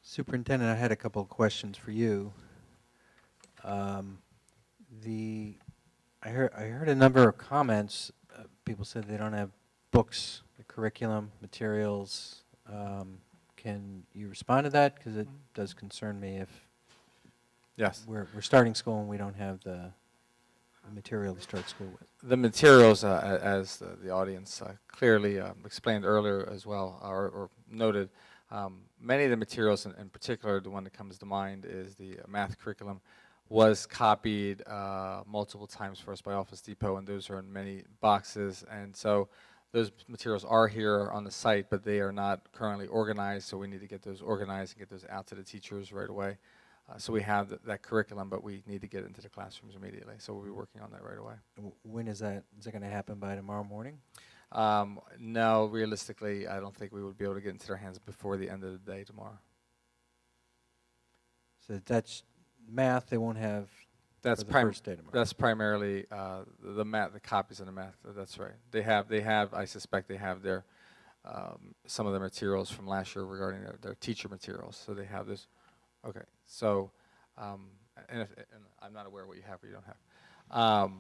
Superintendent, I had a couple of questions for you. I heard a number of comments. People said they don't have books, the curriculum, materials. Can you respond to that? Because it does concern me if Yes. we're starting school and we don't have the material to start school with. The materials, as the audience clearly explained earlier as well, or noted, many of the materials, in particular, the one that comes to mind is the math curriculum, was copied multiple times for us by Office Depot, and those are in many boxes. And so those materials are here on the site, but they are not currently organized, so we need to get those organized and get those out to the teachers right away. So we have that curriculum, but we need to get into the classrooms immediately. So we'll be working on that right away. When is that? Is it going to happen by tomorrow morning? No, realistically, I don't think we would be able to get into their hands before the end of the day tomorrow. So that's math. They won't have. That's for the first day tomorrow. That's primarily the math, the copies of the math. That's right. They have. I suspect they have their some of the materials from last year regarding their teacher materials. So they have this. Okay. So, and I'm not aware what you have or you don't have.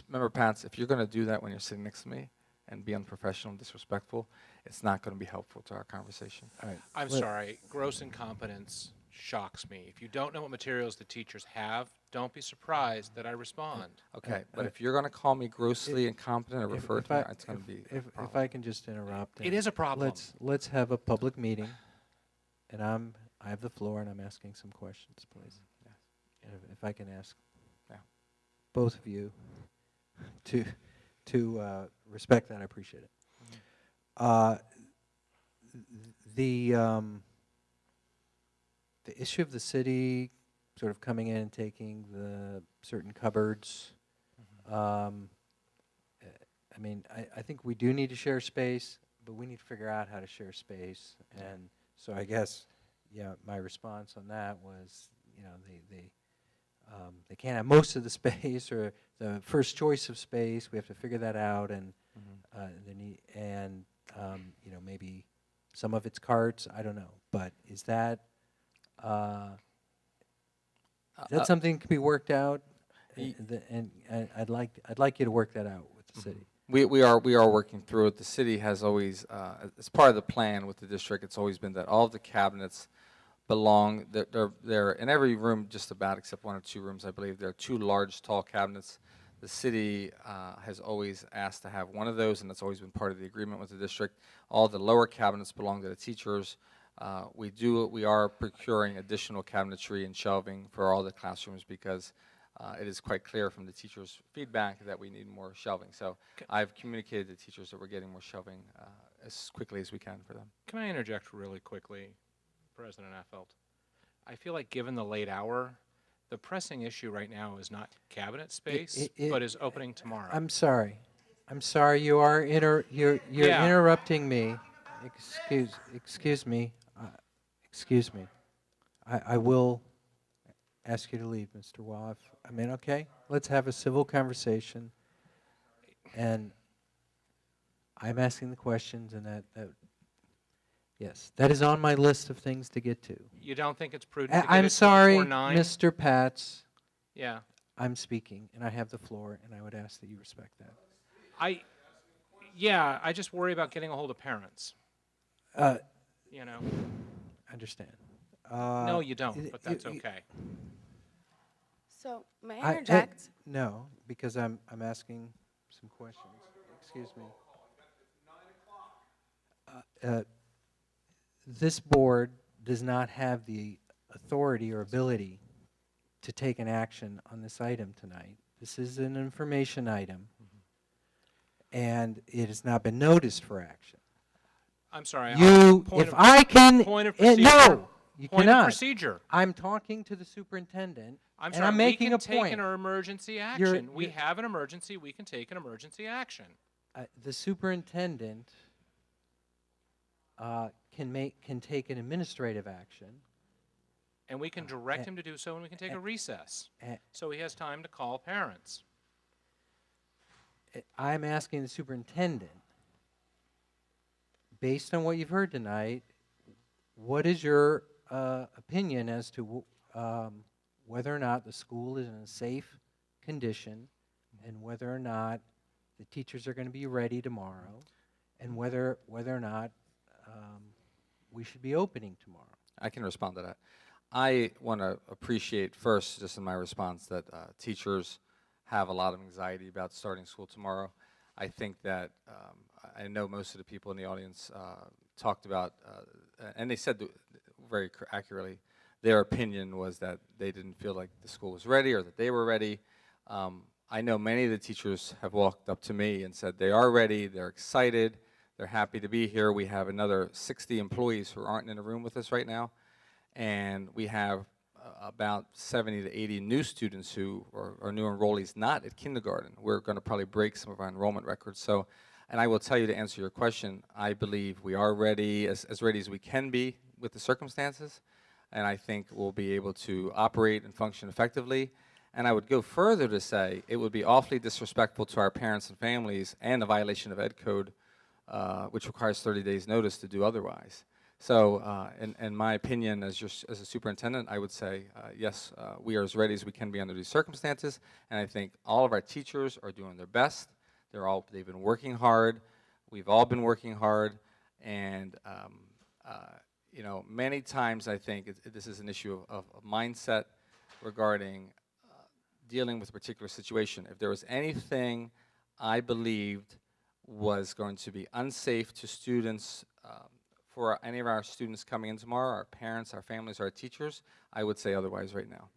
Member Pants, if you're going to do that when you're sitting next to me and be unprofessional and disrespectful, it's not going to be helpful to our conversation. All right. I'm sorry. Gross incompetence shocks me. If you don't know what materials the teachers have, don't be surprised that I respond. Okay, but if you're going to call me grossly incompetent or refer to me, it's going to be a if problem. I can just interrupt. It is a problem. Let's have a public meeting, and I have the floor, and I'm asking some questions, please. Yes. And if I can ask Yeah. both of you to respect that, I appreciate it. The issue of the city sort of coming in and taking the certain cupboards. I mean, I think we do need to share space, but we need to figure out how to share space. And so I guess, yeah, my response on that was, you know, they can't have most of the space or the first choice of space. We have to figure that out, and you know, maybe some of it's carts. I don't know, but is that something that can be worked out? And I'd like you to work that out with the city. We are working through it. The city has always, as part of the plan with the district, it's always been that all of the cabinets belong. They're in every room, just about, except one or two rooms, I believe. There are two large, tall cabinets. The city has always asked to have one of those, and that's always been part of the agreement with the district. All the lower cabinets belong to the teachers. We are procuring additional cabinetry and shelving for all the classrooms because it is quite clear from the teachers' feedback that we need more shelving. So I've communicated to teachers that we're getting more shelving as quickly as we can for them. Can I interject really quickly, President Affeldt? I feel like given the late hour, the pressing issue right now is not cabinet space, but is opening tomorrow. I'm sorry. You are you're Yeah. interrupting me. Excuse me. I will ask you to leave, Mr. Wall. I mean, okay. Let's have a civil conversation. And I'm asking the questions, and that yes, that is on my list of things to get to. You don't think it's prudent to get I'm it sorry, before 9? Mr. Pats. Yeah. I'm speaking, and I have the floor, and I would ask that you respect that. I just worry about getting a hold of parents. You know. Understand. No, you don't, but that's okay. So, may I interject? No, because I'm asking some questions. Excuse me. This board does not have the authority or ability to take an action on this item tonight. This is an information item, and it has not been noticed for action. I'm sorry. Point of procedure. No, you point cannot. of procedure. I'm talking to the superintendent, I'm and sorry. I'm making a we can take point. an emergency action. We have an emergency. We can take an emergency action. The superintendent can take an administrative action. And we can direct him to do so, and we can take a recess. So he has time to call parents. I'm asking the superintendent based on what you've heard tonight, what is your opinion as to whether or not the school is in a safe condition, and whether or not the teachers are going to be ready tomorrow, and whether or not we should be opening tomorrow? I can respond to that. I want to appreciate first, just in my response, that teachers have a lot of anxiety about starting school tomorrow. I think that I know most of the people in the audience talked about, and they said very accurately, their opinion was that they didn't feel like the school was ready or that they were ready. I know many of the teachers have walked up to me and said they are ready, they're excited, they're happy to be here. We have another 60 employees who aren't in the room with us right now, and we have about 70 to 80 new students who are new enrollees not at kindergarten. We're going to probably break some of our enrollment records. So, and I will tell you, to answer your question, I believe we are ready, as ready as we can be with the circumstances, and I think we'll be able to operate and function effectively. And I would go further to say it would be awfully disrespectful to our parents and families, and a violation of Ed Code, which requires 30 days notice to do otherwise. So in my opinion, as a superintendent, I would say, yes, we are as ready as we can be under these circumstances, and I think all of our teachers are doing their best. They've been working hard. We've all been working hard, and you know, many times I think this is an issue of mindset regarding dealing with a particular situation. If there was anything I believed was going to be unsafe to students, for any of our students coming in tomorrow, our parents, our families, our teachers, I would say otherwise right now.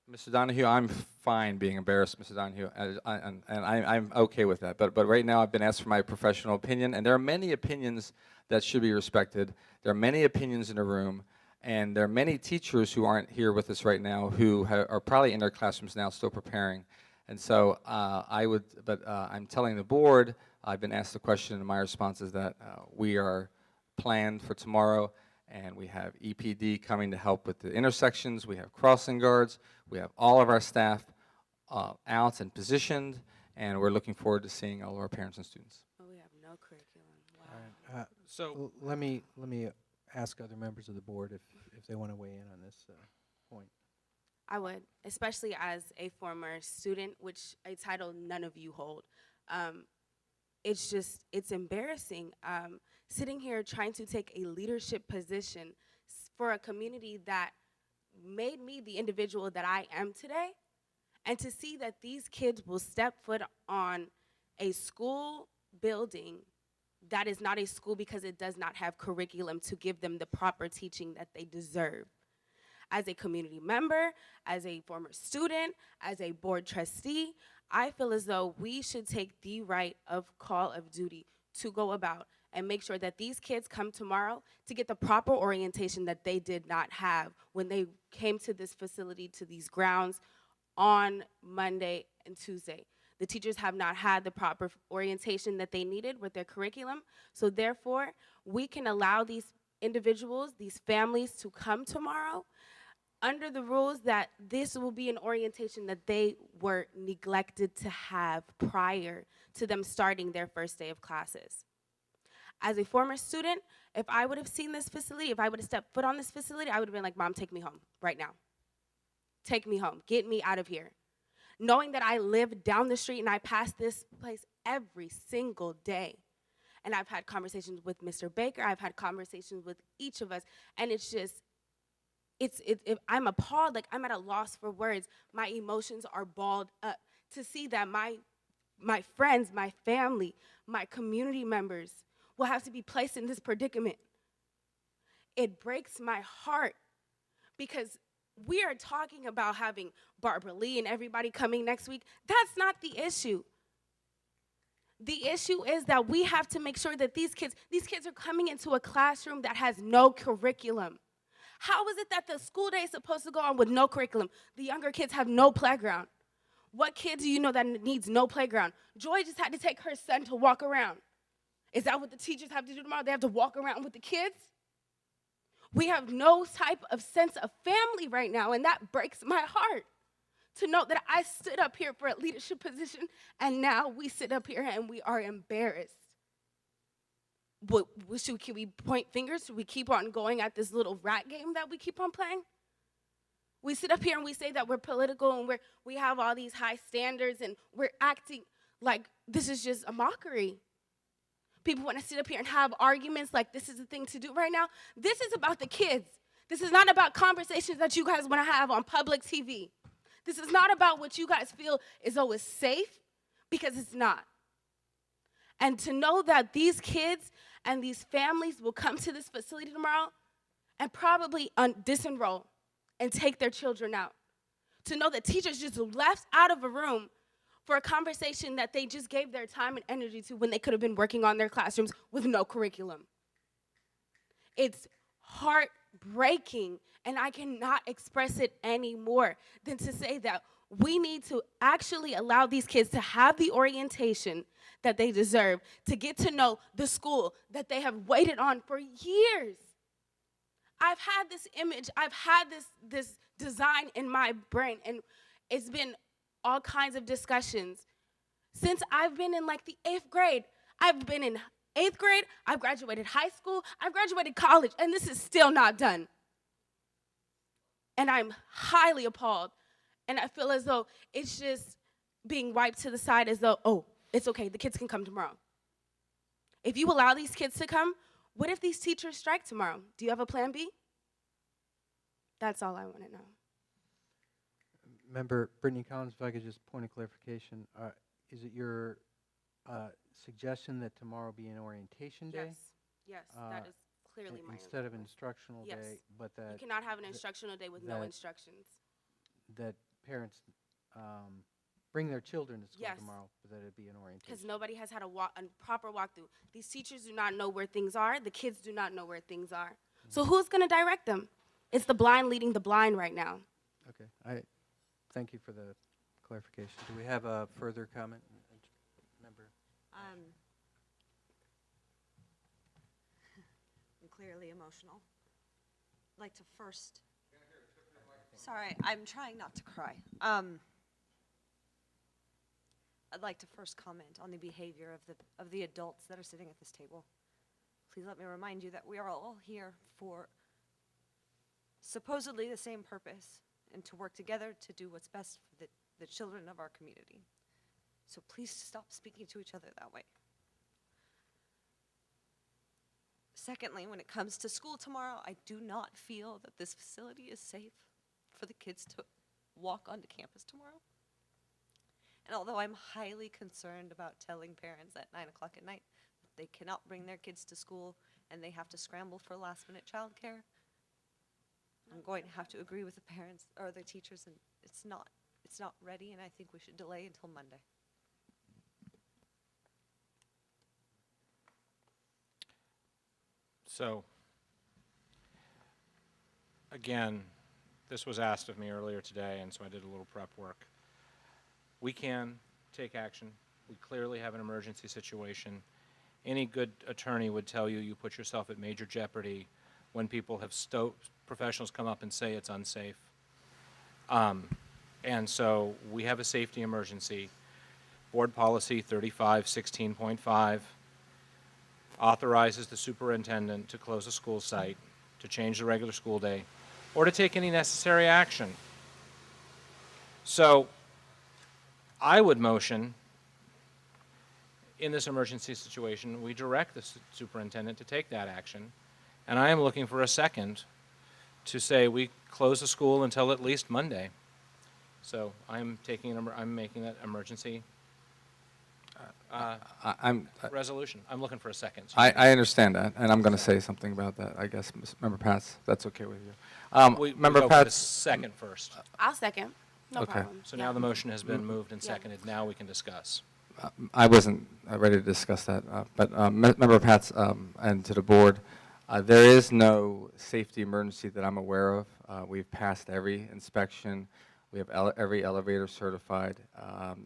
Mr. Donahue, I'm fine being embarrassed, Mr. Donahue, and I'm okay with that. But right now I've been asked for my professional opinion, and there are many opinions that should be respected. There are many opinions in the room, and there are many teachers who aren't here with us right now who are probably in their classrooms now still preparing. And so I'm telling the board, I've been asked the question, and my response is that we are planned for tomorrow, and we have EPD coming to help with the intersections. We have crossing guards. We have all of our staff out and positioned, and we're looking forward to seeing all of our parents and students. Oh, we have no curriculum. Wow. All right. So let me ask other members of the board if they want to weigh in on this point. I would, especially as a former student, which a title none of you hold. It's embarrassing sitting here trying to take a leadership position for a community that made me the individual that I am today, and to see that these kids will step foot on a school building that is not a school because it does not have curriculum to give them the proper teaching that they deserve. As a community member, as a former student, as a board trustee, I feel as though we should take the right of call of duty to go about and make sure that these kids come tomorrow to get the proper orientation that they did not have when they came to this facility, to these grounds on Monday and Tuesday. The teachers have not had the proper orientation that they needed with their curriculum, so therefore, we can allow these individuals, these families to come tomorrow under the rules that this will be an orientation that they were neglected to have prior to them starting their first day of classes. As a former student, if I would have seen this facility, if I would have stepped foot on this facility, I would have been like, Mom, take me home right now. Take me home. Get me out of here. Knowing that I live down the street and I pass this place every single day. And I've had conversations with Mr. Baker. I've had conversations with each of us. And it's just, I'm appalled. Like, I'm at a loss for words. My emotions are balled up to see that my friends, my family, my community members will have to be placed in this predicament. It breaks my heart because we are talking about having Barbara Lee and everybody coming next week. That's not the issue. The issue is that we have to make sure that these kids are coming into a classroom that has no curriculum. How is it that the school day is supposed to go on with no curriculum? The younger kids have no playground. What kid do you know that needs no playground? Joy just had to take her son to walk around. Is that what the teachers have to do tomorrow? They have to walk around with the kids? We have no type of sense of family right now, and that breaks my heart. To know that I stood up here for a leadership position, and now we sit up here and we are embarrassed. Can we point fingers? Should we keep on going at this little rat game that we keep on playing? We sit up here and we say that we're political and we have all these high standards and we're acting like this is just a mockery. People want to sit up here and have arguments like this is the thing to do right now. This is about the kids. This is not about conversations that you guys want to have on public TV. This is not about what you guys feel is always safe, because it's not. And to know that these kids and these families will come to this facility tomorrow and probably disenroll and take their children out. To know that teachers just left out of a room for a conversation that they just gave their time and energy to when they could have been working on their classrooms with no curriculum. It's heartbreaking, and I cannot express it any more than to say that we need to actually allow these kids to have the orientation that they deserve, to get to know the school that they have waited on for years. I've had this image, I've had this design in my brain, and it's been all kinds of discussions. Since I've been in like the 8th grade, I've been in 8th grade, I've graduated high school, I've graduated college, and this is still not done. And I'm highly appalled. And I feel as though it's just being wiped to the side as though, oh, it's okay, the kids can come tomorrow. If you allow these kids to come, what if these teachers strike tomorrow? Do you have a plan B? That's all I want to know. Member Brittany Collins, if I could just point of clarification, is it your suggestion that tomorrow be an orientation day? Yes, that is clearly my instead of an instructional day, but that you cannot have an instructional day with no instructions. That parents bring their children to school Yes. tomorrow, but that it be an orientation. Because nobody has had a proper walkthrough. These teachers do not know where things are. The kids do not know where things are. So who's going to direct them? It's the blind leading the blind right now. Okay, I thank you for the clarification. Do we have a further comment, member? I'm clearly emotional. I'd like to first. Sorry, I'm trying not to cry. I'd like to first comment on the behavior of the adults that are sitting at this table. Please let me remind you that we are all here for supposedly the same purpose and to work together to do what's best for the children of our community. So please stop speaking to each other that way. Secondly, when it comes to school tomorrow, I do not feel that this facility is safe for the kids to walk onto campus tomorrow. And although I'm highly concerned about telling parents at 9 o'clock at night that they cannot bring their kids to school and they have to scramble for last-minute childcare, I'm going to have to agree with the parents or the teachers, and it's not ready, and I think we should delay until Monday. So, again, this was asked of me earlier today, and so I did a little prep work. We can take action. We clearly have an emergency situation. Any good attorney would tell you you put yourself at major jeopardy when people have professionals come up and say it's unsafe. And so we have a safety emergency. Board Policy 3516.5 authorizes the superintendent to close a school site, to change the regular school day, or to take any necessary action. So I would motion, in this emergency situation, we direct the superintendent to take that action. And I am looking for a second to say we close the school until at least Monday. So I'm making that emergency resolution. I'm looking for a second. I understand that, and I'm going to say something about that, I guess, Member Pats, that's okay with you. Member go for the Pats. second first. I'll second. No Okay. problem. So now the motion has been moved and Yeah. seconded. Now we can discuss. I wasn't ready to discuss that, but Member Pats and to the board, there is no safety emergency that I'm aware of. We've passed every inspection. We have every elevator certified.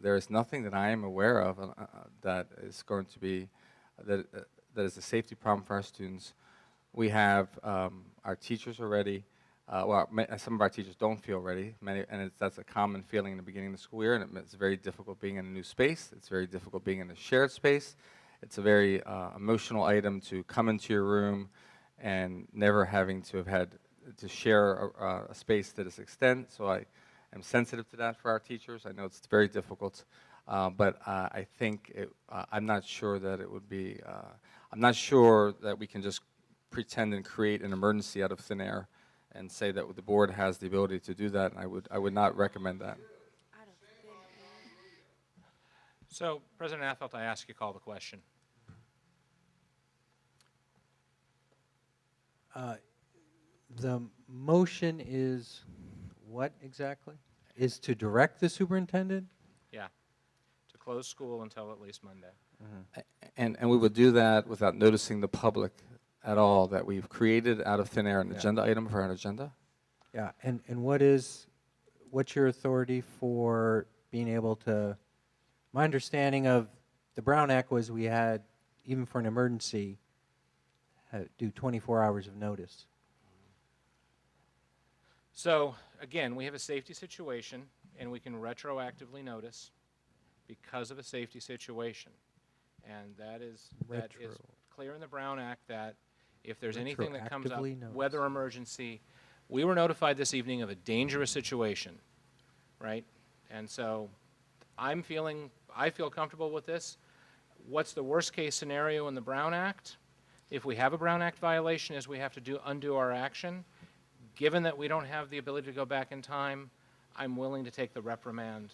There is nothing that I am aware of that is going to be, that is a safety problem for our students. We have, our teachers are ready. some of our teachers don't feel ready, and that's a common feeling in the beginning of the school year, and it's very difficult being in a new space. It's very difficult being in a shared space. It's a very emotional item to come into your room and never having to have had to share a space to this extent. So I am sensitive to that for our teachers. I know it's very difficult, but I think I'm not sure that it would be, I'm not sure that we can just pretend and create an emergency out of thin air and say that the board has the ability to do that, and I would not recommend that. So, President Affeldt, I ask you to call the question. The motion is what exactly? Is to direct the superintendent? Yeah, to close school until at least Monday. And we would do that without noticing the public at all, that we've created out of thin air an Yeah. agenda item for our agenda. Yeah, and what's your authority for being able to, my understanding of the Brown Act was we had, even for an emergency, do 24 hours of notice. So, again, we have a safety situation, and we can retroactively notice because of a safety situation. And that is clear in the Brown Act that if there's anything that comes up, Retroactively notice. weather emergency, we were notified this evening of a dangerous situation, right? And so I feel comfortable with this. What's the worst case scenario in the Brown Act? If we have a Brown Act violation, is we have to undo our action. Given that we don't have the ability to go back in time, I'm willing to take the reprimand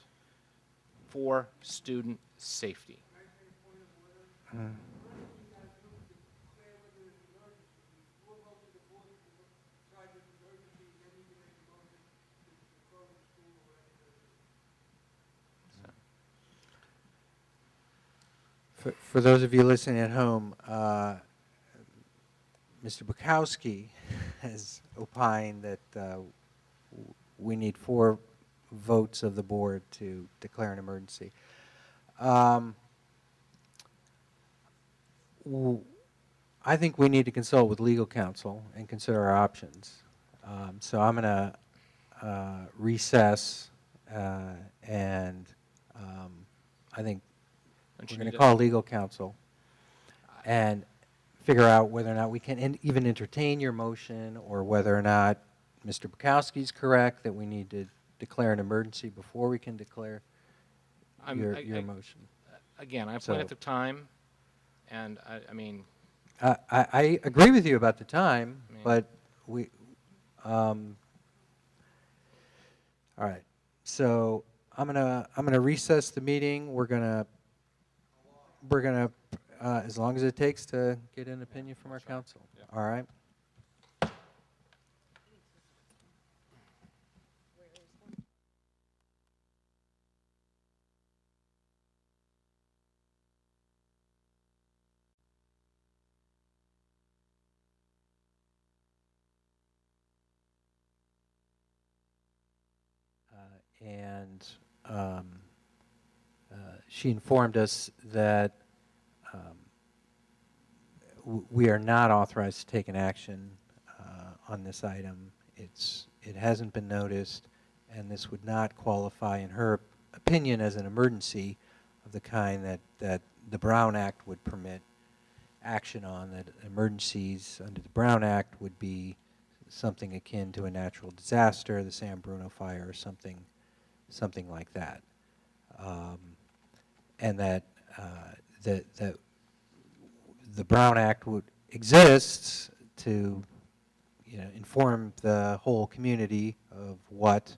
for student safety. For those of you listening at home, Mr. Bukowski has opined that we need 4 votes of the board to declare an emergency. I think we need to consult with legal counsel and consider our options. So I'm going to recess, and I think we're going to call legal counsel and figure out whether or not we can even entertain your motion, or whether or not Mr. Bukowski's correct that we need to declare an emergency before we can declare your motion. Again, I point at the time, and I mean... I agree with you about the time, but we... all right. So I'm gonna recess the meeting. We're gonna as long as it takes to get an opinion from our counsel. Yeah. All right. And she informed us that we are not authorized to take an action on this item. It hasn't been noticed, and this would not qualify, in her opinion, as an emergency of the kind that the Brown Act would permit action on. That emergencies under the Brown Act would be something akin to a natural disaster, the San Bruno fire, or something like that, and that the Brown Act exists to, inform the whole community of what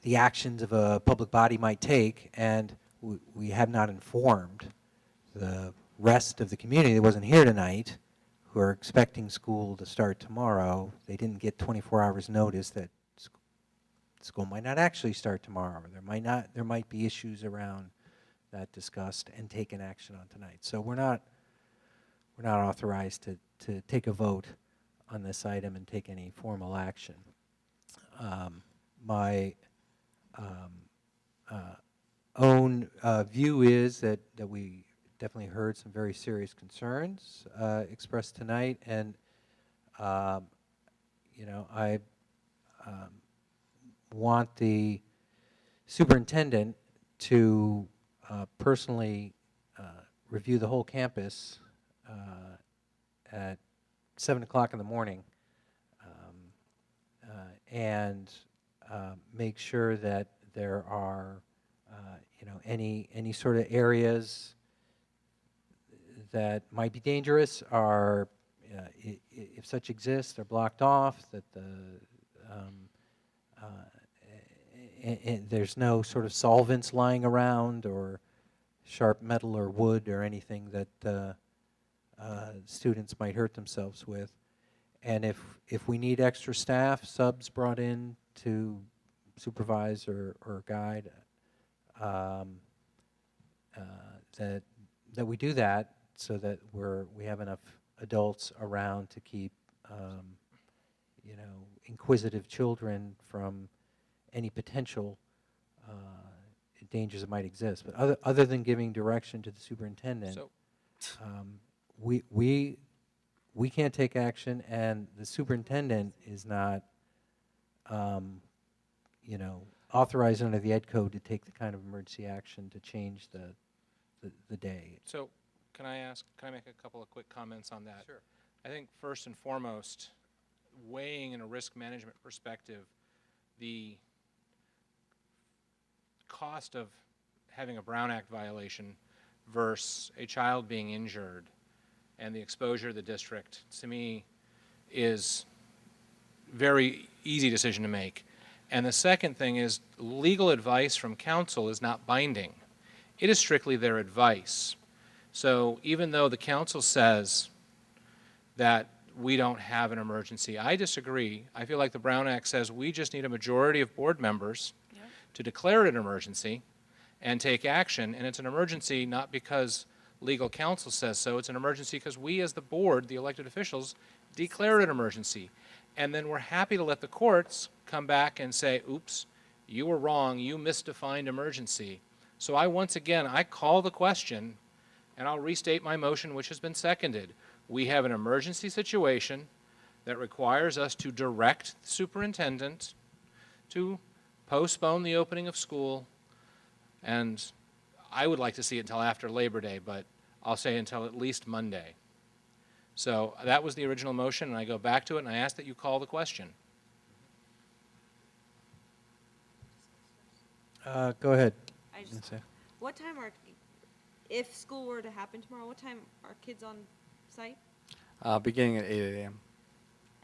the actions of a public body might take, and we have not informed the rest of the community that wasn't here tonight, who are expecting school to start tomorrow. They didn't get 24 hours notice that school might not actually start tomorrow. There might be issues around that discussed and taken action on tonight. So we're not authorized to take a vote on this item and take any formal action. My own view is that we definitely heard some very serious concerns expressed tonight, and I want the superintendent to personally review the whole campus at 7 o'clock in the morning and make sure that there are any sort of areas that might be dangerous are, if such exist, are blocked off, that and there's no sort of solvents lying around or sharp metal or wood or anything that students might hurt themselves with. And if we need extra staff, subs brought in to supervise or guide, that we do that so that we have enough adults around to keep inquisitive children from any potential dangers that might exist. But other than giving direction to the superintendent, So, we can't take action, and the superintendent is not, authorized under the Ed Code to take the kind of emergency action to change the day. so can I make a couple of quick comments on that? Sure. I think first and foremost, weighing in a risk management perspective, the cost of having a Brown Act violation versus a child being injured and the exposure to the district, to me, is very easy decision to make. And the second thing is legal advice from counsel is not binding. It is strictly their advice. So even though the council says that we don't have an emergency, I disagree. I feel like the Brown Act says we just need a majority of board members to declare it an emergency and take action. And it's an emergency not because legal counsel says so. It's an emergency because we as the board, the elected officials, declare it an emergency. And then we're happy to let the courts come back and say, oops, you were wrong, you misdefined emergency. So once again, I call the question, and I'll restate my motion, which has been seconded. We have an emergency situation that requires us to direct the superintendent to postpone the opening of school, and I would like to see it until after Labor Day, but I'll say until at least Monday. So that was the original motion, and I go back to it, and I ask that you call the question. Go ahead. I just, Nancy. what time if school were to happen tomorrow, what time are kids on site? Beginning at 8 a.m.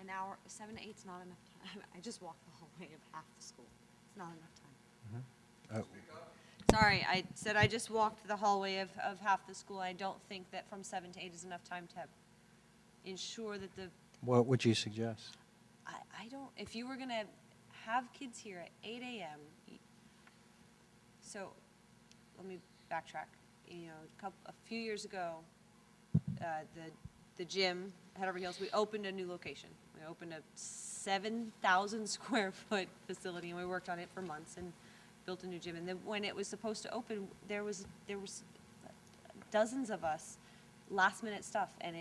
An hour, 7 to 8 is not enough time. I just walked the hallway of half the school. It's not enough time. Sorry, I said I just walked the hallway of half the school. I don't think that from 7 to 8 is enough time to ensure that What would you suggest? I don't, if you were going to have kids here at 8 a.m., so let me backtrack. A few years ago, the gym at Emery Hills, we opened a new location. We opened a 7,000 square foot facility, and we worked on it for months and built a new gym. And then when it was supposed to open, there was dozens of us, last minute stuff, and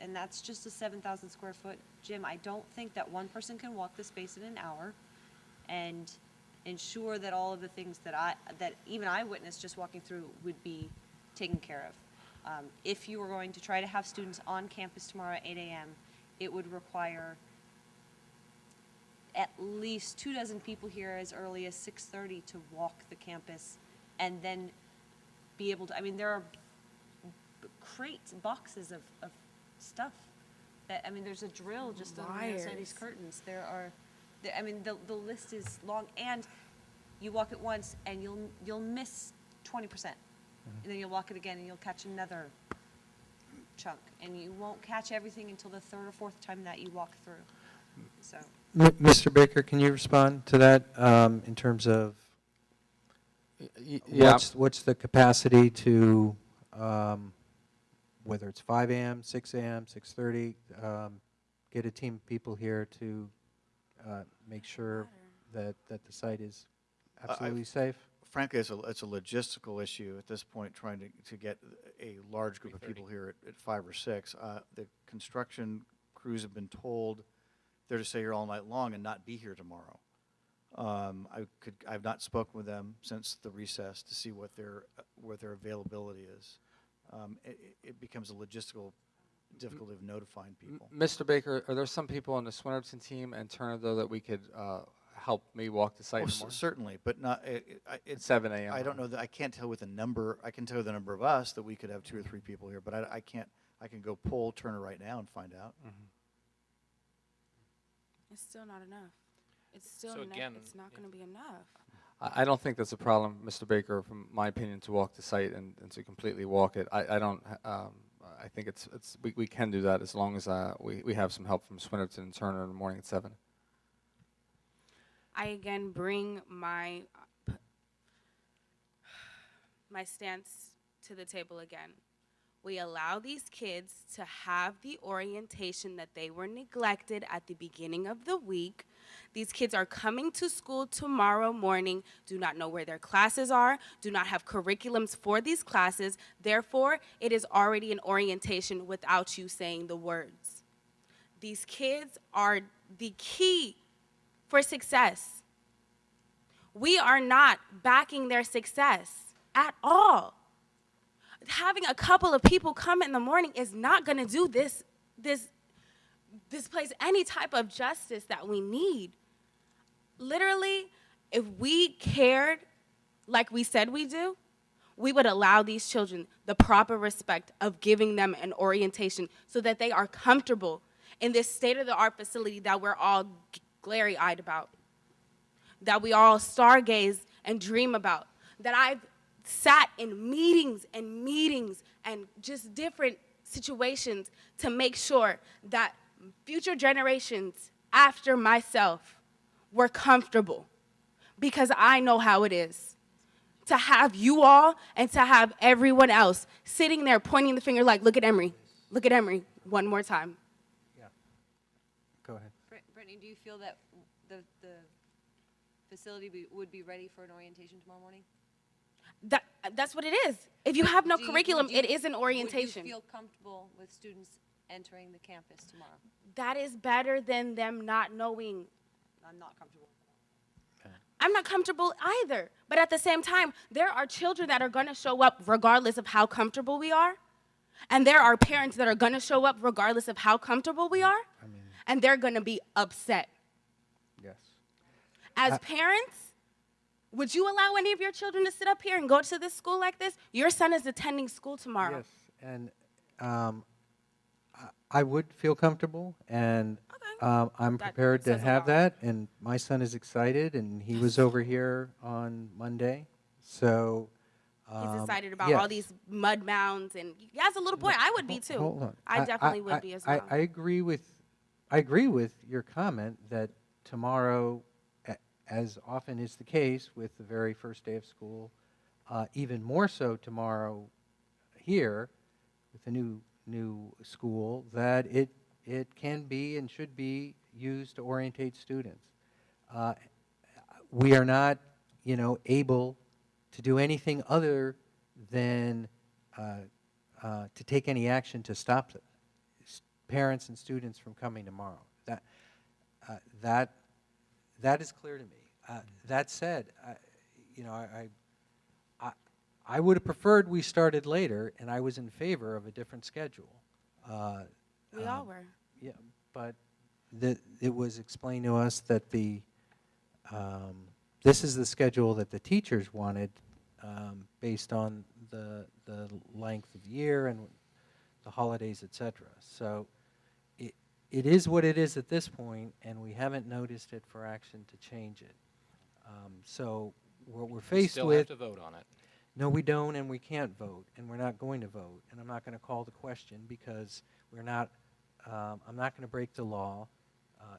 and that's just a 7,000 square foot gym. I don't think that one person can walk the space in an hour and ensure that all of the things that even I witnessed just walking through would be taken care of. If you were going to try to have students on campus tomorrow at 8 a.m., it would require at least 24 people here as early as 6:30 to walk the campus and then be able to, there are crates, boxes of stuff that, there's a drill just on the other side of these curtains. There are, the list is long, and you walk it once and you'll miss 20%. And then you'll walk it again and you'll catch another chunk, and you won't catch everything until the third or fourth time that you walk through. So, Mr. Baker, can you respond to that in terms of Yeah. what's the capacity to, whether it's 5 a.m., 6 a.m., 6:30, get a team of people here to make sure that the site is absolutely safe? Frankly, it's a logistical issue at this point, trying to get a large group of people here at 5 or 6. The construction crews have been told they're to stay here all night long and not be here tomorrow. I've not spoken with them since the recess to see what their availability is. It becomes a logistical difficulty of notifying people. Mr. Baker, are there some people on the Swinnerton team and Turner, though, that we could help me walk the site in the morning? Certainly, but not, At it's, 7 a.m. I don't know that, I can't tell with the number, I can tell you the number of us that we could have 2 or 3 people here, but I can't, I can go poll Turner right now and find out. It's still not enough. It's still So not, again, it's not yeah. going to be enough. I don't think that's a problem, Mr. Baker, from my opinion, to walk the site and to completely walk it. I don't, I think we can do that as long as we have some help from Swinnerton and Turner in the morning at 7. I again bring my stance to the table again. We allow these kids to have the orientation that they were neglected at the beginning of the week. These kids are coming to school tomorrow morning, do not know where their classes are, do not have curriculums for these classes. Therefore, it is already an orientation without you saying the words. These kids are the key for success. We are not backing their success at all. Having a couple of people come in the morning is not going to do this place any type of justice that we need. Literally, if we cared like we said we do, we would allow these children the proper respect of giving them an orientation so that they are comfortable in this state-of-the-art facility that we're all glary-eyed about, that we all stargaze and dream about, that I've sat in meetings and just different situations to make sure that future generations after myself were comfortable, because I know how it is to have you all and to have everyone else sitting there pointing the finger like, look at Emery, one more time. Yeah. Go ahead. Brittany, do you feel that the facility would be ready for an orientation tomorrow morning? That's what it is. If you have no Do you- curriculum, would you- it is an orientation. Would you feel comfortable with students entering the campus tomorrow? That is better than them not knowing. I'm not comfortable. I'm not comfortable either. But at the same time, there are children that are going to show up regardless of how comfortable we are. And there are parents that are going to show up regardless of how comfortable we are. And they're going to be upset. Yes. As parents, would you allow any of your children to sit up here and go to this school like this? Your son is attending school tomorrow. Yes, and I would feel comfortable, and Okay. I'm That prepared to says a have lot. that, and my son is excited, and he was over here on Monday, so. He's excited about yes. all these mud mounds, and as a little boy, I would be too. Hold on. I definitely would be as well. I agree with your comment that tomorrow, as often is the case with the very first day of school, even more so tomorrow here with the new school, that it can be and should be used to orientate students. We are not, able to do anything other than to take any action to stop parents and students from coming tomorrow. That is clear to me. That said, I would have preferred we started later, and I was in favor of a different schedule. We all were. Yeah, but it was explained to us that this is the schedule that the teachers wanted, based on the length of the year and the holidays, etc. So it is what it is at this point, and we haven't noticed it for action to change it. So what we're We faced still with. have to vote on it. No, we don't, and we can't vote, and we're not going to vote, and I'm not going to call the question because we're not. I'm not going to break the law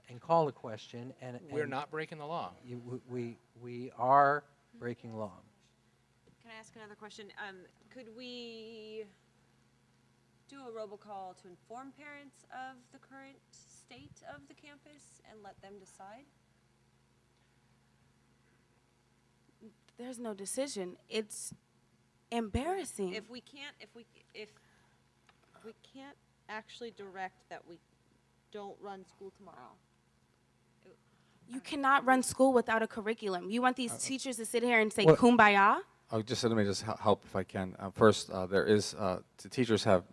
and call the question. And We're not breaking the law. We are breaking law. Can I ask another question? Could we do a robocall to inform parents of the current state of the campus and let them decide? There's no decision. It's embarrassing. If we can't actually direct that we don't run school tomorrow, You cannot run school without a curriculum. You want these teachers to sit here and say Well- kumbaya? Oh, just let me just help if I can. First, there is, the teachers have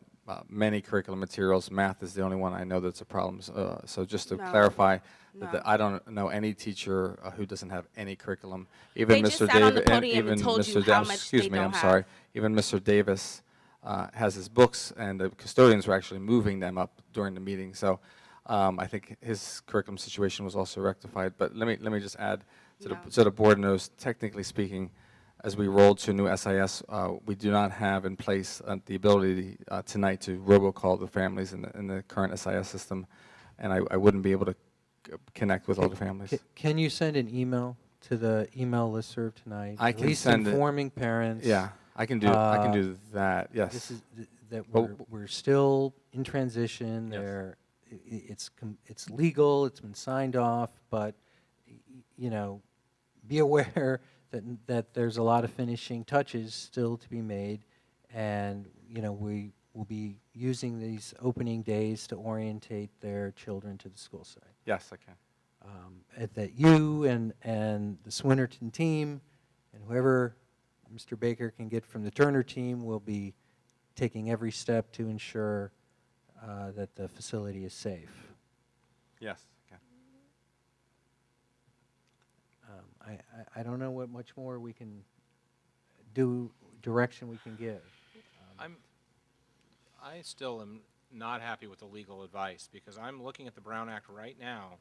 many curriculum materials. Math is the only one I know that's a problem. So just to No. clarify, No. that I don't know any teacher who doesn't have any curriculum. Even They just Mr. sat on the Davis, podium and told you how much excuse they me, I'm don't sorry. have. Even Mr. Davis has his books, and the custodians were actually moving them up during the meeting. So I think his curriculum situation was also rectified. But let me just add, No. so the board knows, technically speaking, as we roll to new SIS, we do not have in place the ability tonight to robocall the families in the current SIS system, and I wouldn't be able to connect with all the families. Can you send an email to the email listserv tonight? I At can least send it. informing parents. Yeah, I can do that. Yes. This is that But we're still in transition. Yes. It's legal. It's been signed off, but you know, be aware that there's a lot of finishing touches still to be made, and you know, we will be using these opening days to orientate their children to the school site. Yes, I can. That you and the Swinnerton team and whoever Mr. Baker can get from the Turner team will be taking every step to ensure that the facility is safe. Yes, I can. I don't know what much more we can do, direction we can give. I still am not happy with the legal advice, because I'm looking at the Brown Act right now,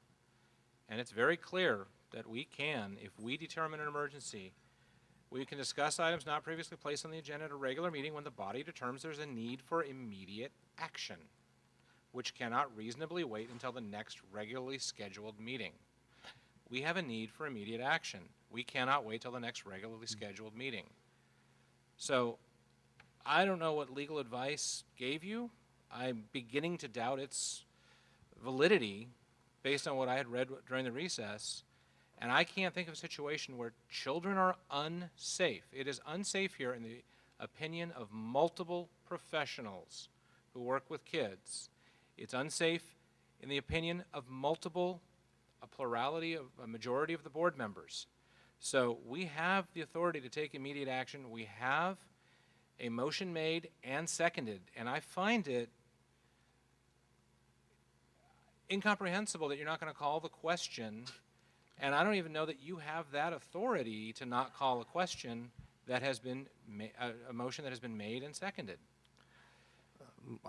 and it's very clear that we can, if we determine an emergency, we can discuss items not previously placed on the agenda at a regular meeting when the body determines there's a need for immediate action, which cannot reasonably wait until the next regularly scheduled meeting. We have a need for immediate action. We cannot wait till the next regularly scheduled meeting. So I don't know what legal advice gave you. I'm beginning to doubt its validity based on what I had read during the recess. And I can't think of a situation where children are unsafe. It is unsafe here in the opinion of multiple professionals who work with kids. It's unsafe in the opinion of a majority of the board members. So we have the authority to take immediate action. We have a motion made and seconded, and I find it incomprehensible that you're not going to call the question, and I don't even know that you have that authority to not call a question that has been a motion that has been made and seconded.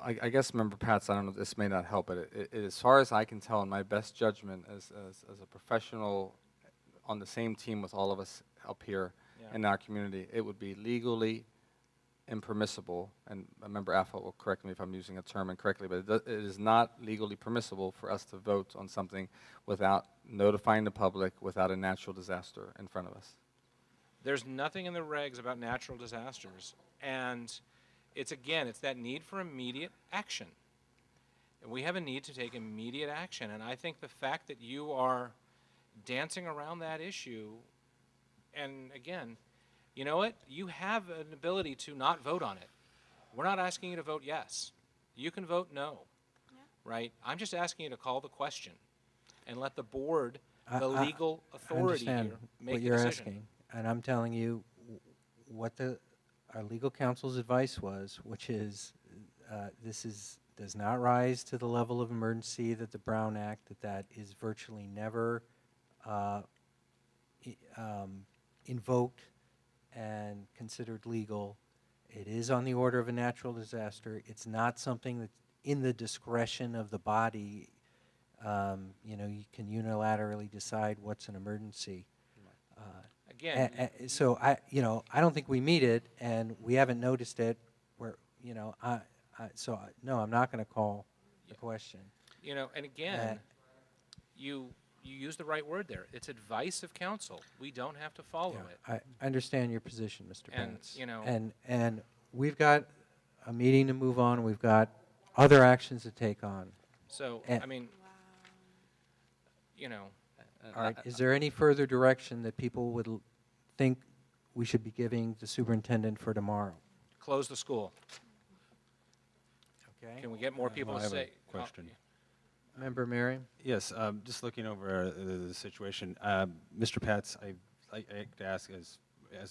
I guess, Member Pats, I don't know, this may not help, but as far as I can tell, in my best judgment as a professional on the same team with all of us up here in our community, it would be legally impermissible, and Member Affeldt will correct me if I'm using a term incorrectly, but it is not legally permissible for us to vote on something without notifying the public, without a natural disaster in front of us. There's nothing in the regs about natural disasters, and it's that need for immediate action. And we have a need to take immediate action, and I think the fact that you are dancing around that issue, and again, you know what? You have an ability to not vote on it. We're not asking you to vote yes. You can vote no, right? I'm just asking you to call the question and let the board, the legal authority here, make what the you're decision. asking, and I'm telling you what our legal counsel's advice was, which is does not rise to the level of emergency that the Brown Act, that is virtually never invoked and considered legal. It is on the order of a natural disaster. It's not something that's in the discretion of the body. You can unilaterally decide what's an emergency. Again, So I don't think we meet it, and we haven't noticed it. No, I'm not going to call the question. and again, you use the right word there. It's advice of counsel. We don't have to follow it. I understand your position, Mr. And, Pence. you know- and we've got a meeting to move on. We've got other actions to take on. So, And- I mean, All right. Is there any further direction that people would think we should be giving the superintendent for tomorrow? close the school. Okay. Can we get more people I to have a say? question. Member Mary? Yes, just looking over the situation, Mr. Pats, I'd like to ask as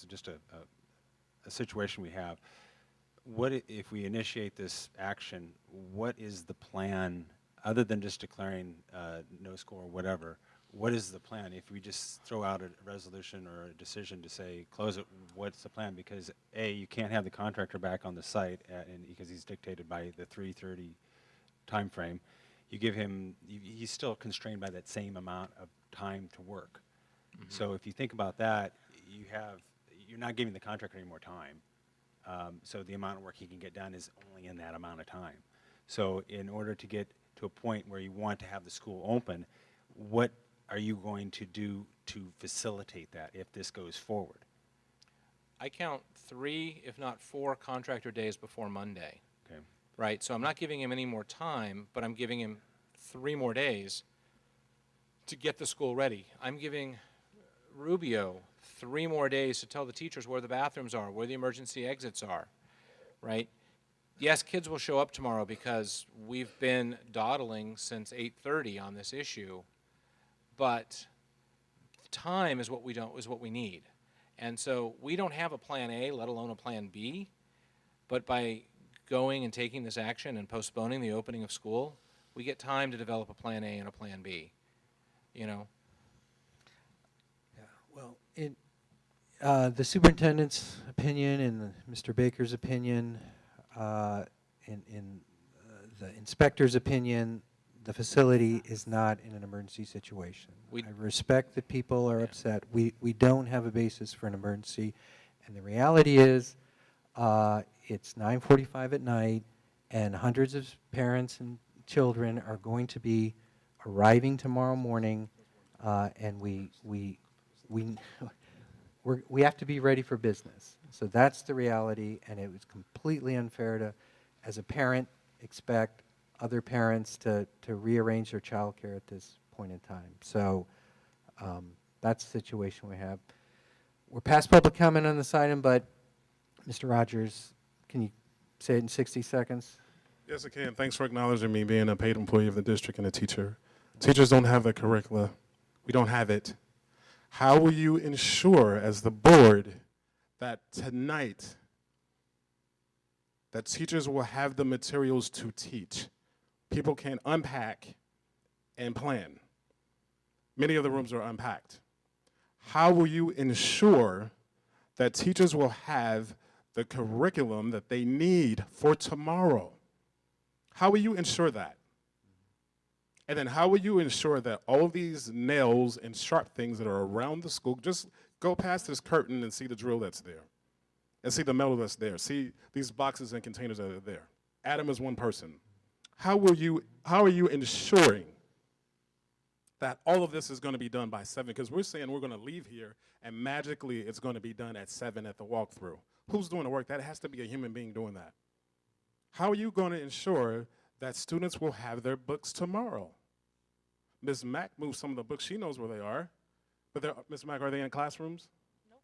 just a situation we have, what if we initiate this action, what is the plan, other than just declaring no school or whatever, what is the plan? If we just throw out a resolution or a decision to say, close it, what's the plan? Because A, you can't have the contractor back on the site, because he's dictated by the 3:30 time frame. You give him, he's still constrained by that same amount of time to work. So if you think about that, you're not giving the contractor any more time. So the amount of work he can get done is only in that amount of time. So in order to get to a point where you want to have the school open, what are you going to do to facilitate that if this goes forward? I count 3, if not 4, contractor days before Monday. Okay. Right, so I'm not giving him any more time, but I'm giving him 3 more days to get the school ready. I'm giving Rubio 3 more days to tell the teachers where the bathrooms are, where the emergency exits are, right? Yes, kids will show up tomorrow because we've been dawdling since 8:30 on this issue, but time is what we need. And so we don't have a plan A, let alone a plan B, but by going and taking this action and postponing the opening of school, we get time to develop a plan A and a plan B, you know? Yeah, well, the superintendent's opinion and Mr. Baker's opinion, in the inspector's opinion, the facility is not in an emergency situation. I respect that people are upset. We don't have a basis for an emergency, and the reality is it's 9:45 at night, and hundreds of parents and children are going to be arriving tomorrow morning, and we have to be ready for business. So that's the reality, and it was completely unfair to, as a parent, expect other parents to rearrange their child care at this point in time. So that's the situation we have. We're past public comment on this item, but Mr. Rogers, can you say it in 60 seconds? Yes, I can. Thanks for acknowledging me being a paid employee of the district and a teacher. Teachers don't have the curricula. We don't have it. How will you ensure, as the board, that tonight that teachers will have the materials to teach? People can unpack and plan. Many of the rooms are unpacked. How will you ensure that teachers will have the curriculum that they need for tomorrow? How will you ensure that? And then how will you ensure that all these nails and sharp things that are around the school, just go past this curtain and see the drill that's there, and see the metal that's there, see these boxes and containers that are there. Adam is one person. How are you ensuring that all of this is going to be done by 7? Because we're saying we're going to leave here and magically it's going to be done at 7 at the walkthrough. Who's doing the work? That has to be a human being doing that. How are you going to ensure that students will have their books tomorrow? Ms. Mack moved some of the books. She knows where they are. But Ms. Mack, are they in classrooms? Nope.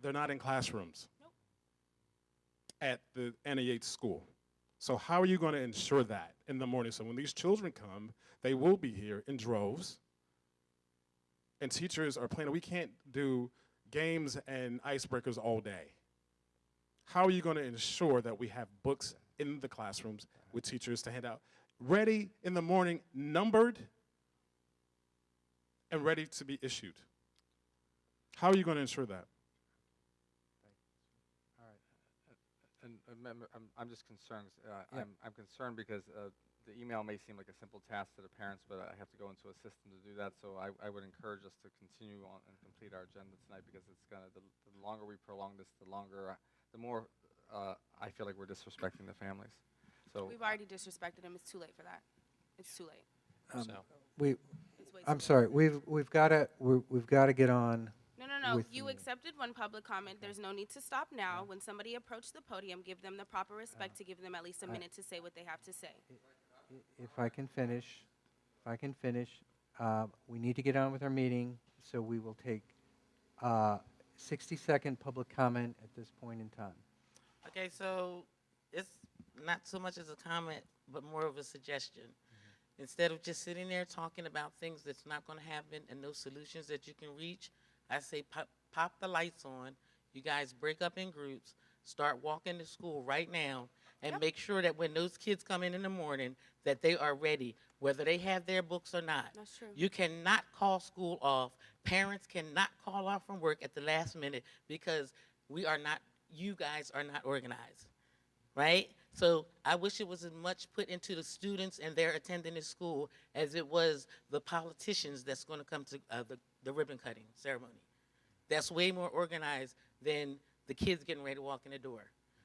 They're not in classrooms. Nope. At the Anna Yates School. So how are you going to ensure that in the morning? So when these children come, they will be here in droves. And teachers are planning. We can't do games and icebreakers all day. How are you going to ensure that we have books in the classrooms with teachers to hand out, ready in the morning, numbered, and ready to be issued? How are you going to ensure that? All right. And I'm just concerned. I'm concerned because the email may seem like a simple task to the parents, but I have to go into a system to do that. So I would encourage us to continue on and complete our agenda tonight, because it's gonna the longer we prolong this, the more I feel like we're disrespecting the families. So We've already disrespected them. It's too late for that. It's too late. So It's way too I'm late. sorry, we've got to get on. No. with You the- accepted one public comment. There's no need to stop now. When somebody approached the podium, give them the proper respect to give them at least a minute to say what they have to say. If I can finish, we need to get on with our meeting, so we will take 60-second public comment at this point in time. Okay, so it's not so much as a comment, but more of a suggestion. Instead of just sitting there talking about things that's not going to happen and no solutions that you can reach, I say pop the lights on. You guys break up in groups, start walking to school right now, and make sure that when those kids come in the morning, that they are ready, whether they have their books or not. That's true. You cannot call school off. Parents cannot call off from work at the last minute because you guys are not organized, right? So I wish it was as much put into the students and their attending the school as it was the politicians that's going to come to the ribbon cutting ceremony. That's way more organized than the kids getting ready to walk in the door.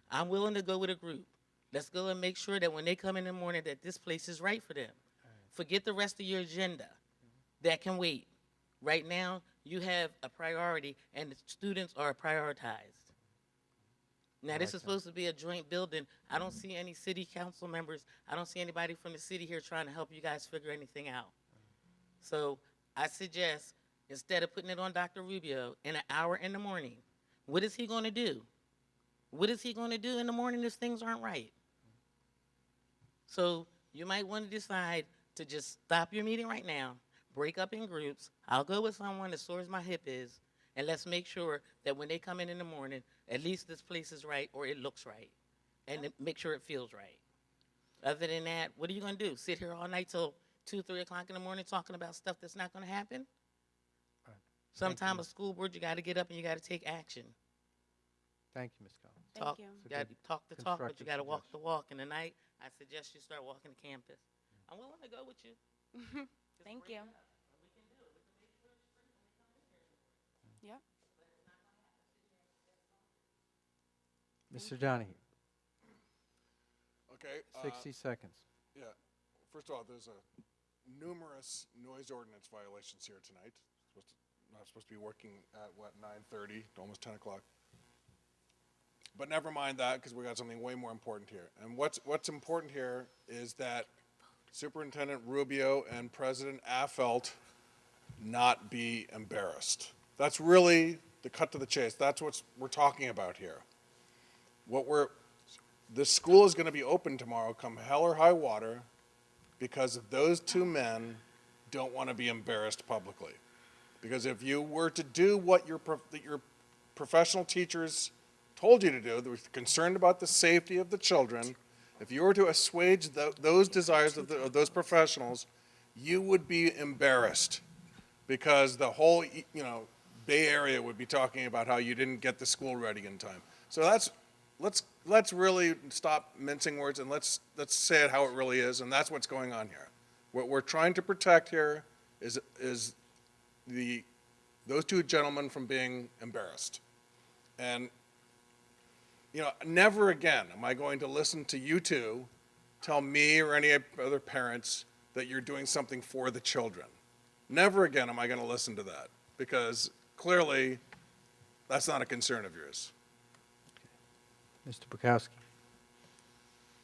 I'm willing to go with a group. Let's go and make sure that when they come in the morning that this place is right for them. Forget the rest of your agenda. That can wait. Right now, you have a priority, and the students are prioritized. Now, this is supposed to be a joint building. I don't see any city council members. I don't see anybody from the city here trying to help you guys figure anything out. So I suggest, instead of putting it on Dr. Rubio in an hour in the morning, what is he going to do? What is he going to do in the morning if things aren't right? So you might want to decide to just stop your meeting right now, break up in groups. I'll go with someone as sore as my hip is, and let's make sure that when they come in the morning, at least this place is right or it looks right, and make sure it feels right. Other than that, what are you going to do? Sit here all night till 2, 3 o'clock in the morning talking about stuff that's not going to happen? Sometime a school board, you got to get up and you got to take action. Thank you, Ms. Collins. Thank you. You got to talk the talk, but you constructive got to walk the suggestion. walk. And tonight, I suggest you start walking the campus. I'm willing to go with you. Thank you. Yep. Mr. Donahue, Okay. 60 seconds. Yeah. First of all, there's numerous noise ordinance violations here tonight. Not supposed to be working at, 9:30, almost 10 o'clock. But never mind that, because we got something way more important here. And what's important here is that Superintendent Rubio and President Affeldt not be embarrassed. That's really the cut to the chase. That's what we're talking about here. This school is going to be open tomorrow, come hell or high water, because of those two men don't want to be embarrassed publicly. Because if you were to do what your professional teachers told you to do, they were concerned about the safety of the children, if you were to assuage those desires of those professionals, you would be embarrassed, because the whole Bay Area would be talking about how you didn't get the school ready in time. So let's really stop mincing words, and let's say it how it really is, and that's what's going on here. What we're trying to protect here is those two gentlemen from being embarrassed. And never again am I going to listen to you two tell me or any other parents that you're doing something for the children. Never again am I going to listen to that, because clearly that's not a concern of yours. Mr. Bukowski.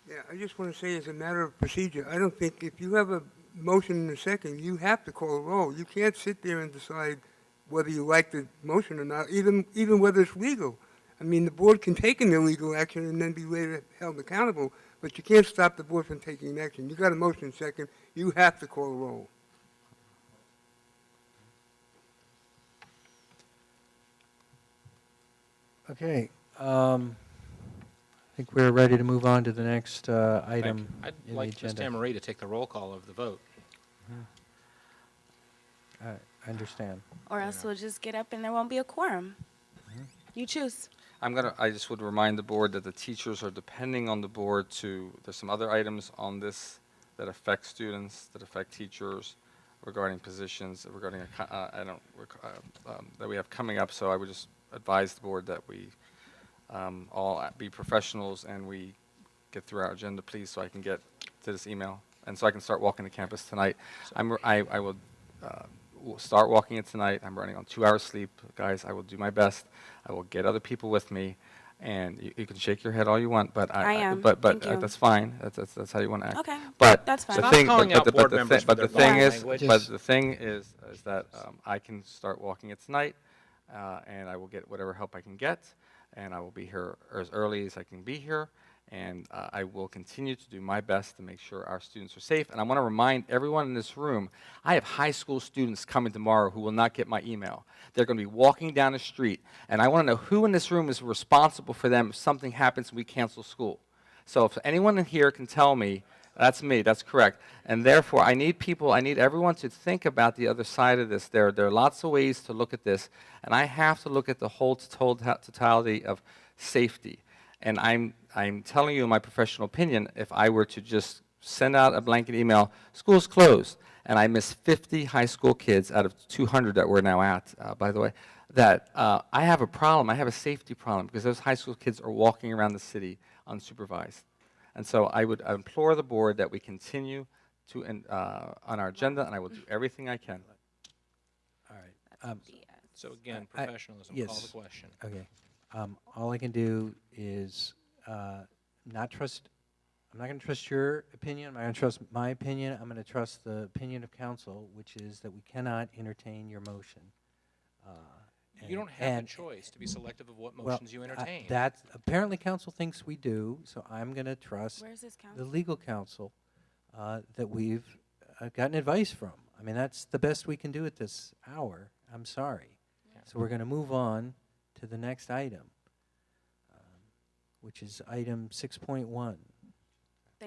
Yeah, I just want to say, as a matter of procedure, I don't think if you have a motion in a second, you have to call a roll. You can't sit there and decide whether you like the motion or not, even whether it's legal. I mean, the board can take an illegal action and then be later held accountable, but you can't stop the board from taking action. You got a motion in a second, you have to call a roll. Okay. I think we're ready to move on to the next item I'd in like the Ms. agenda. Emery to take the roll call of the vote. I understand. Or else we'll just get up and there won't be a quorum. You choose. I just would remind the board that the teachers are depending on the board there's some other items on this that affect students, that affect teachers, regarding positions, regarding, that we have coming up. So I would just advise the board that we all be professionals and we get through our agenda, please, so I can get to this email and so I can start walking the campus tonight. I will start walking it tonight. I'm running on 2 hours sleep. Guys, I will do my best. I will get other people with me, and you can shake your head all you want, but I am. But Thank you. that's fine. That's how you want to act. Okay, but that's fine. the Stop thing, calling out board members for but the their thing body is, language. but the thing is that I can start walking it tonight, and I will get whatever help I can get, and I will be here as early as I can be here, And I will continue to do my best to make sure our students are safe. And I want to remind everyone in this room, I have high school students coming tomorrow who will not get my email. They're going to be walking down the street, and I want to know who in this room is responsible for them if something happens and we cancel school. So if anyone in here can tell me, that's me, that's correct. And therefore, I need everyone to think about the other side of this. There are lots of ways to look at this, and I have to look at the whole totality of safety. And I'm telling you in my professional opinion, if I were to just send out a blanket email, school's closed, and I miss 50 high school kids out of 200 that we're now at, by the way, that I have a problem. I have a safety problem because those high school kids are walking around the city unsupervised. And so I would implore the board that we continue to on our agenda, and I will do everything I can. All right. So again, I- professionalism, call the yes. question. Okay. All I can do is not trust, I'm not going to trust your opinion, I'm not going to trust my opinion, I'm going to trust the opinion of council, which is that we cannot entertain your motion. You don't have a choice to be selective of what motions you entertain. That's, apparently council thinks we do, so I'm going to trust Where's this the council? legal counsel that we've gotten advice from. I mean, that's the best we can do at this hour. I'm sorry. So we're going to move on to the next item, which is item 6.1.